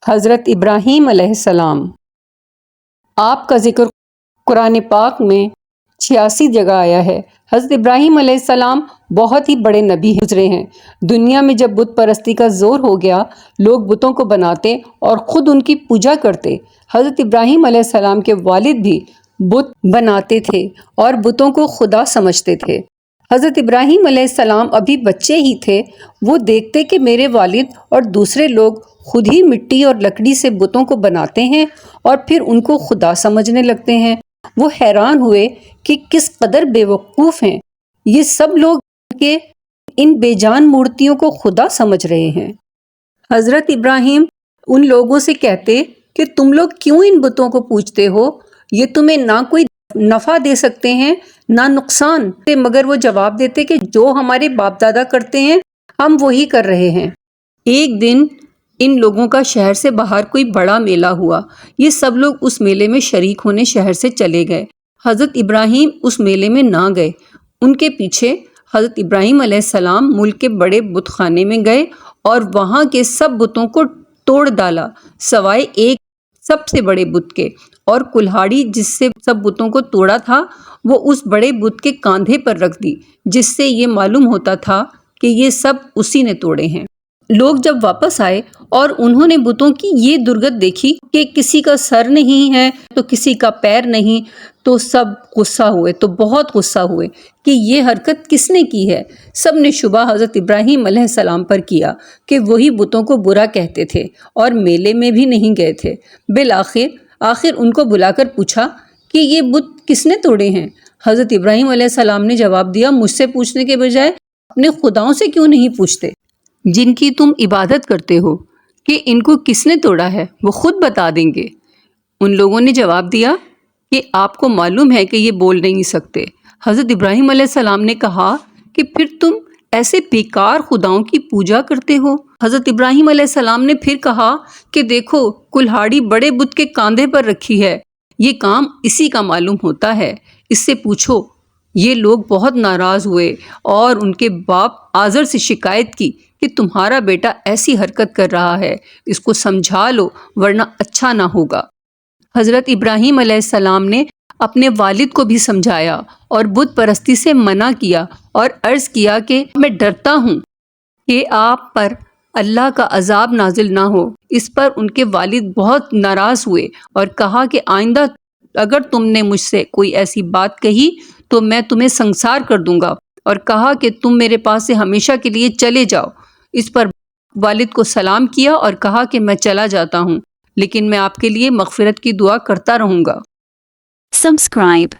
حضرت ابراہیم علیہ السلام، آپ کا ذکر قرآن پاک میں 86 جگہ آیا ہے۔ حضرت ابراہیم علیہ السلام بہت ہی بڑے نبی گزرے ہیں۔ دنیا میں جب بت پرستی کا زور ہو گیا، لوگ بتوں کو بناتے اور خود ان کی پوجا کرتے۔ حضرت ابراہیم علیہ السلام کے والد بھی بت بناتے تھے اور بتوں کو خدا سمجھتے تھے۔ حضرت ابراہیم علیہ السلام ابھی بچے ہی تھے، وہ دیکھتے کہ میرے والد اور دوسرے لوگ خود ہی مٹی اور لکڑی سے بتوں کو بناتے ہیں اور پھر ان کو خدا سمجھنے لگتے ہیں۔ وہ حیران ہوئے کہ کس قدر بے وقوف ہیں، یہ سب لوگ کہ ان بے جان مورتیوں کو خدا سمجھ رہے ہیں۔ حضرت ابراہیم ان لوگوں سے کہتے کہ تم لوگ کیوں ان بتوں کو پوجتے ہو؟ یہ تمہیں نہ کوئی نفع دے سکتے ہیں نہ نقصان، مگر وہ جواب دیتے کہ جو ہمارے باپ دادا کرتے ہیں ہم وہی کر رہے ہیں۔ ایک دن ان لوگوں کا شہر سے باہر کوئی بڑا میلہ ہوا۔ یہ سب لوگ اس میلے میں شریک ہونے شہر سے چلے گئے۔ حضرت ابراہیم اس میلے میں نہ گئے۔ ان کے پیچھے حضرت ابراہیم علیہ السلام ملک کے بڑے بت خانے میں گئے اور وہاں کے سب بتوں کو توڑ ڈالا سوائے ایک سب سے بڑے بت کے، اور کلہاڑی جس سے سب بتوں کو توڑا تھا وہ اس بڑے بت کے کاندھے پر رکھ دی، جس سے یہ معلوم ہوتا تھا کہ یہ سب اسی نے توڑے ہیں۔ لوگ جب واپس آئے اور انہوں نے بتوں کی یہ درگت دیکھی کہ کسی کا سر نہیں ہے تو کسی کا پیر نہیں، تو سب غصہ ہوئے، تو بہت غصہ ہوئے کہ یہ حرکت کس نے کی ہے۔ سب نے شبہ حضرت ابراہیم علیہ السلام پر کیا کہ وہی بتوں کو برا کہتے تھے اور میلے میں بھی نہیں گئے تھے۔ بالآخر ان کو بلا کر پوچھا کہ یہ بت کس نے توڑے ہیں؟ حضرت ابراہیم علیہ السلام نے جواب دیا، مجھ سے پوچھنے کے بجائے اپنے خداؤں سے کیوں نہیں پوچھتے جن کی تم عبادت کرتے ہو کہ ان کو کس نے توڑا ہے؟ وہ خود بتا دیں گے۔ ان لوگوں نے جواب دیا کہ آپ کو معلوم ہے کہ یہ بول نہیں سکتے۔ حضرت ابراہیم علیہ السلام نے کہا کہ پھر تم ایسے بیکار خداؤں کی پوجا کرتے ہو۔ حضرت ابراہیم علیہ السلام نے پھر کہا کہ دیکھو کلہاڑی بڑے بت کے کاندھے پر رکھی ہے، یہ کام اسی کا معلوم ہوتا ہے، اس سے پوچھو۔ یہ لوگ بہت ناراض ہوئے اور ان کے باپ آزر سے شکایت کی کہ تمہارا بیٹا ایسی حرکت کر رہا ہے، اس کو سمجھا لو ورنہ اچھا نہ ہوگا۔ حضرت ابراہیم علیہ السلام نے اپنے والد کو بھی سمجھایا اور بت پرستی سے منع کیا اور عرض کیا کہ میں ڈرتا ہوں کہ آپ پر اللہ کا عذاب نازل نہ ہو۔ اس پر ان کے والد بہت ناراض ہوئے اور کہا کہ آئندہ اگر تم نے مجھ سے کوئی ایسی بات کہی تو میں تمہیں سنسار کر دوں گا، اور کہا کہ تم میرے پاس سے ہمیشہ کے لیے چلے جاؤ۔ اس پر والد کو سلام کیا اور کہا کہ میں چلا جاتا ہوں، لیکن میں آپ کے لیے مغفرت کی دعا کرتا رہوں گا۔ Subscribe